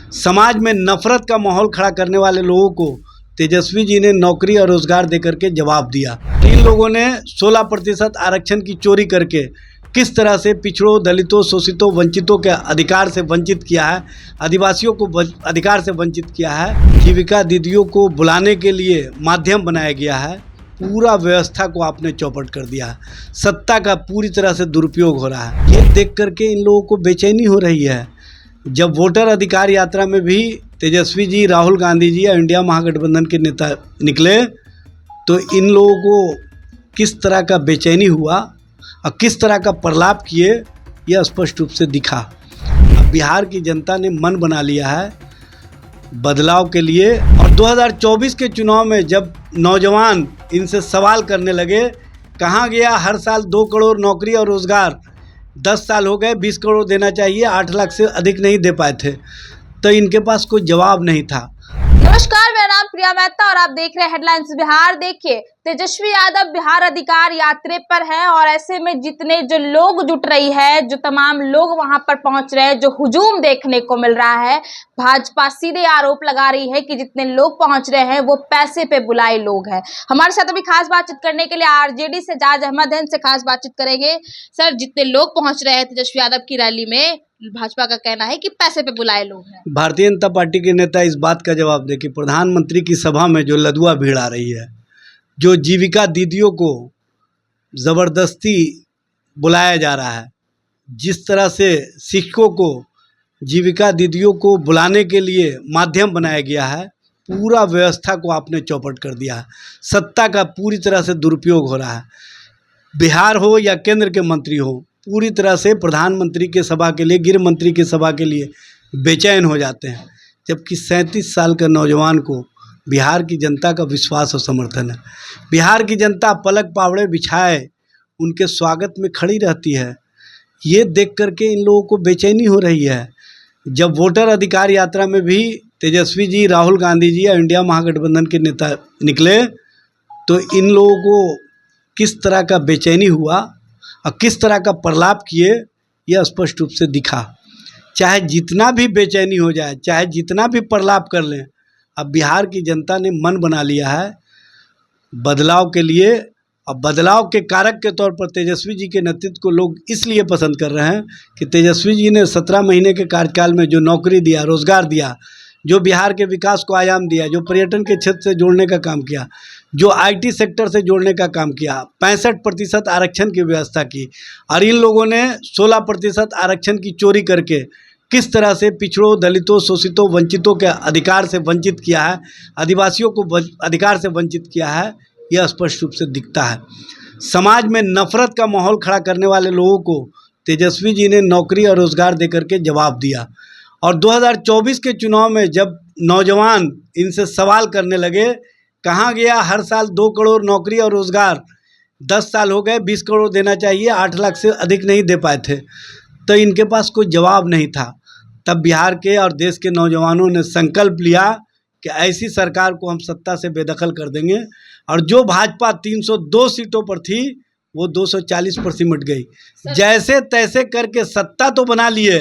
समाज में नफरत का माहौल खड़ा करने वाले लोगों को तेजस्वी जी ने नौकरी और रोजगार देकर के जवाब दिया। इन लोगों ने 16% आरक्षण की चोरी करके किस तरह से पिछड़ों, दलितों, शोषितों, वंचितों के अधिकार से वंचित किया है, आदिवासियों को अधिकार से वंचित किया है। जीविका दीदियों को बुलाने के लिए माध्यम बनाया गया है। पूरा व्यवस्था को आपने चौपट कर दिया है। सत्ता का पूरी तरह से दुरुपयोग हो रहा है। ये देख करके इन लोगों को बेचैनी हो रही है। जब वोटर अधिकार यात्रा में भी तेजस्वी जी, राहुल गांधी जी या इंडिया महागठबंधन के नेता निकले तो इन लोगों को किस तरह का बेचैनी हुआ और किस तरह का प्रलाप किए, यह स्पष्ट रूप से दिखा। अब बिहार की जनता ने मन बना लिया है बदलाव के लिए। और 2024 के चुनाव में जब नौजवान इनसे सवाल करने लगे, कहाँ गया हर साल 2 करोड़ नौकरी और रोज़गार, 10 साल हो गए 20 करोड़ देना चाहिए, 8 लाख से अधिक नहीं दे पाए थे, तो इनके पास कोई जवाब नहीं था। नमस्कार, मेरा नाम प्रिया मेहता और आप देख रहे हैं हेडलाइंस बिहार। देखिए, तेजस्वी यादव बिहार अधिकार यात्रा पर है और ऐसे में जितने जो लोग जुट रही है, जो तमाम लोग वहां पर पहुंच रहे हैं, जो हुजूम देखने को मिल रहा है, भाजपा सीधे आरोप लगा रही है कि जितने लोग पहुंच रहे हैं वो पैसे पे बुलाए लोग हैं। हमारे साथ अभी खास बातचीत करने के लिए आरजेडी से जाज अहमद हैं, इनसे खास बातचीत करेंगे। सर, जितने लोग पहुंच रहे हैं तेजस्वी यादव की रैली में, भाजपा का कहना है कि पैसे पे बुलाए लोग हैं। भारतीय जनता पार्टी के नेता इस बात का जवाब दे कि प्रधानमंत्री की सभा में जो लदुआ भीड़ आ रही है, जो जीविका दीदियों को ज़बरदस्ती बुलाया जा रहा है, जिस तरह से शिक्षकों को जीविका दीदियों को बुलाने के लिए माध्यम बनाया गया है, पूरा व्यवस्था को आपने चौपट कर दिया है। सत्ता का पूरी तरह से दुरुपयोग हो रहा है। बिहार हो या केंद्र के मंत्री हो, पूरी तरह से प्रधानमंत्री के सभा के लिए, गृह मंत्री की सभा के लिए बेचैन हो जाते हैं, जबकि 37 साल के नौजवान को बिहार की जनता का विश्वास और समर्थन है। बिहार की जनता पलक पावड़े बिछाए उनके स्वागत में खड़ी रहती है। ये देख करके इन लोगों को बेचैनी हो रही है। जब वोटर अधिकार यात्रा में भी तेजस्वी जी, राहुल गांधी जी या इंडिया महागठबंधन के नेता निकले तो इन लोगों को किस तरह का बेचैनी हुआ और किस तरह का प्रलाप किए, यह स्पष्ट रूप से दिखा। चाहे जितना भी बेचैनी हो जाए, चाहे जितना भी प्रलाप कर लें, अब बिहार की जनता ने मन बना लिया है बदलाव के लिए। और बदलाव के कारक के तौर पर तेजस्वी जी के नेतृत्व को लोग इसलिए पसंद कर रहे हैं कि तेजस्वी जी ने 17 महीने के कार्यकाल में जो नौकरी दिया, रोज़गार दिया, जो बिहार के विकास को आयाम दिया, जो पर्यटन के क्षेत्र से जोड़ने का काम किया, जो आईटी सेक्टर से जोड़ने का काम किया, 65% आरक्षण की व्यवस्था की, और इन लोगों ने 16% आरक्षण की चोरी करके किस तरह से पिछड़ों, दलितों, शोषितों, वंचितों के अधिकार से वंचित किया है, आदिवासियों को अधिकार से वंचित किया है, यह स्पष्ट रूप से दिखता है। समाज में नफरत का माहौल खड़ा करने वाले लोगों को तेजस्वी जी ने नौकरी और रोज़गार देकर के जवाब दिया। और 2024 के चुनाव में जब नौजवान इनसे सवाल करने लगे, कहाँ गया हर साल 2 करोड़ नौकरी और रोज़गार, 10 साल हो गए 20 करोड़ देना चाहिए, 8 लाख से अधिक नहीं दे पाए थे, तो इनके पास कोई जवाब नहीं था। तब बिहार के और देश के नौजवानों ने संकल्प लिया कि ऐसी सरकार को हम सत्ता से बेदखल कर देंगे। और जो भाजपा 302 सीटों पर थी वो 240 पर सिमट गई। जैसे तैसे करके सत्ता तो बना लिए,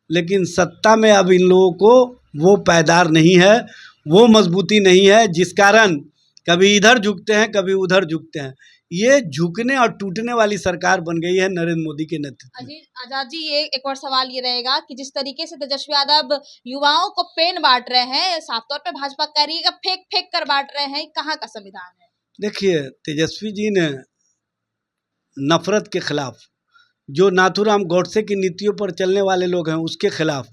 लेकिन सत्ता में अब इन लोगों को वो पायदार नहीं है, वो मजबूती नहीं है, जिस कारण कभी इधर झुकते हैं, कभी उधर झुकते हैं। ये झुकने और टूटने वाली सरकार बन गई है नरेंद्र मोदी के नेतृत्व में। आजाद जी, ये एक और सवाल ये रहेगा कि जिस तरीके से तेजस्वी यादव युवाओं को पेन बांट रहे हैं, साफ तौर पे भाजपा कह रही है कि फेंक फेंक कर बांट रहे हैं, कहाँ का संविधान है? देखिए, तेजस्वी जी ने नफरत के खिलाफ, जो नाथूराम गौडसे की नीतियों पर चलने वाले लोग हैं उसके खिलाफ,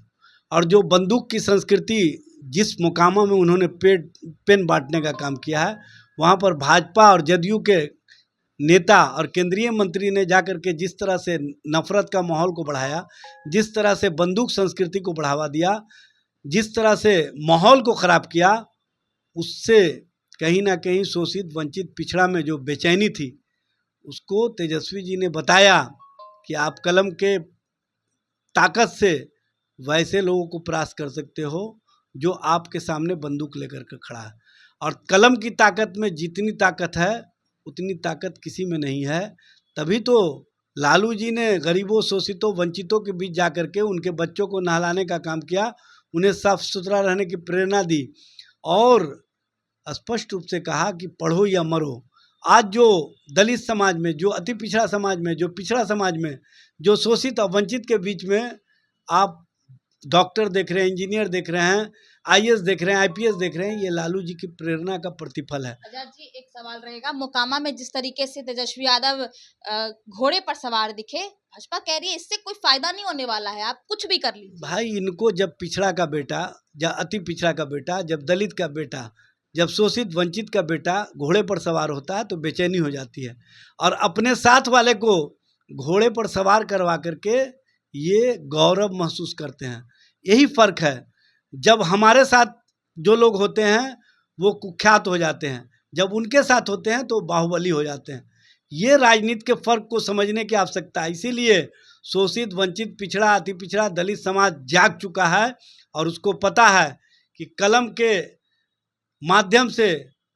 और जो बंदूक की संस्कृति जिस मुकामा में उन्होंने पेन बांटने का काम किया है, वहाँ पर भाजपा और जदयू के नेता और केंद्रीय मंत्री ने जाकर के जिस तरह से नफरत का माहौल को बढ़ाया, जिस तरह से बंदूक संस्कृति को बढ़ावा दिया, जिस तरह से माहौल को ख़राब किया, उससे कहीं ना कहीं शोषित, वंचित, पिछड़ा में जो बेचैनी थी, उसको तेजस्वी जी ने बताया कि आप कलम के ताकत से वैसे लोगों को परास्त कर सकते हो जो आपके सामने बंदूक लेकर के खड़ा है। और कलम की ताकत में जितनी ताकत है उतनी ताकत किसी में नहीं है। तभी तो लालू जी ने गरीबों, शोषितों, वंचितों के बीच जाकर के उनके बच्चों को नहलाने का काम किया, उन्हें साफ सुथरा रहने की प्रेरणा दी और स्पष्ट रूप से कहा कि पढ़ो या मरो। आज जो दलित समाज में, जो अति पिछड़ा समाज में, जो पिछड़ा समाज में, जो शोषित और वंचित के बीच में आप डॉक्टर देख रहे हैं, इंजीनियर देख रहे हैं, आईएएस देख रहे हैं, आईपीएस देख रहे हैं, ये लालू जी की प्रेरणा का प्रतिफल है। आजाद जी, एक सवाल रहेगा, मोकामा में जिस तरीके से तेजस्वी यादव घोड़े पर सवार दिखे, भाजपा कह रही है इससे कोई फायदा नहीं होने वाला है, आप कुछ भी कर लीजिए। भाई, इनको जब पिछड़ा का बेटा, जब अति पिछड़ा का बेटा, जब दलित का बेटा, जब शोषित वंचित का बेटा घोड़े पर सवार होता है तो बेचैनी हो जाती है, और अपने साथ वाले को घोड़े पर सवार करवा करके ये गौरव महसूस करते हैं। यही फर्क है। जब हमारे साथ जो लोग होते हैं वो कुख्यात हो जाते हैं, जब उनके साथ होते हैं तो बाहुबली हो जाते हैं। ये राजनीति के फर्क को समझने की आवश्यकता है। इसीलिए शोषित, वंचित, पिछड़ा, अति पिछड़ा दलित समाज जाग चुका है और उसको पता है कि कलम के माध्यम से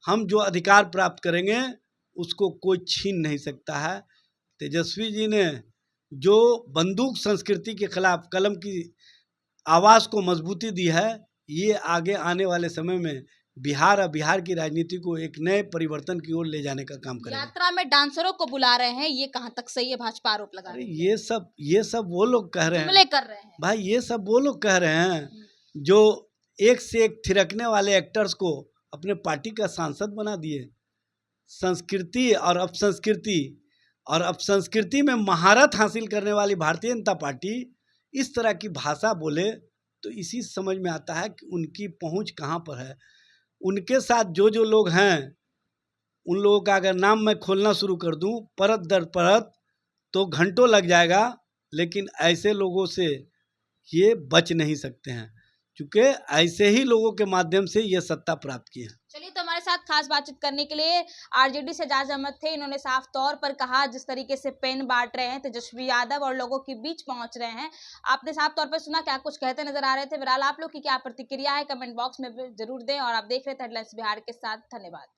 हम जो अधिकार प्राप्त करेंगे उसको कोई छीन नहीं सकता है। तेजस्वी जी ने जो बंदूक संस्कृति के खिलाफ कलम की आवाज़ को मजबूती दी है, ये आगे आने वाले समय में बिहार और बिहार की राजनीति को एक नए परिवर्तन की ओर ले जाने का काम करेगा। यात्रा में डांसरों को बुला रहे हैं, ये कहाँ तक सही है? भाजपा आरोप लगा रही है। ये सब वो लोग कह रहे हैं, जुमले कर रहे हैं भाई। ये सब वो लोग कह रहे हैं जो एक से एक थिरकने वाले एक्टर्स को अपने पार्टी का सांसद बना दिए। संस्कृति और अपसंस्कृति में महारत हासिल करने वाली भारतीय जनता पार्टी इस तरह की भाषा बोले तो इसी समझ में आता है कि उनकी पहुंच कहाँ पर है। उनके साथ जो जो लोग हैं, उन लोगों का अगर नाम मैं खोलना शुरू कर दूं परत दर परत तो घंटों लग जाएगा, लेकिन ऐसे लोगों से ये बच नहीं सकते हैं, क्योंकि ऐसे ही लोगों के माध्यम से ये सत्ता प्राप्त की है। चलिए, तो हमारे साथ खास बातचीत करने के लिए आरजेडी से एजाज अहमद थे। इन्होंने साफ तौर पर कहा, जिस तरीके से पेन बांट रहे हैं तेजस्वी यादव और लोगों के बीच पहुंच रहे हैं, आपने साफ तौर पर सुना, क्या कुछ कहते नजर आ रहे थे। बहरहाल आप लोग की क्या प्रतिक्रिया है कमेंट बॉक्स में जरूर दें, और आप देख रहे थे हेडलाइंस बिहार के साथ। धन्यवाद।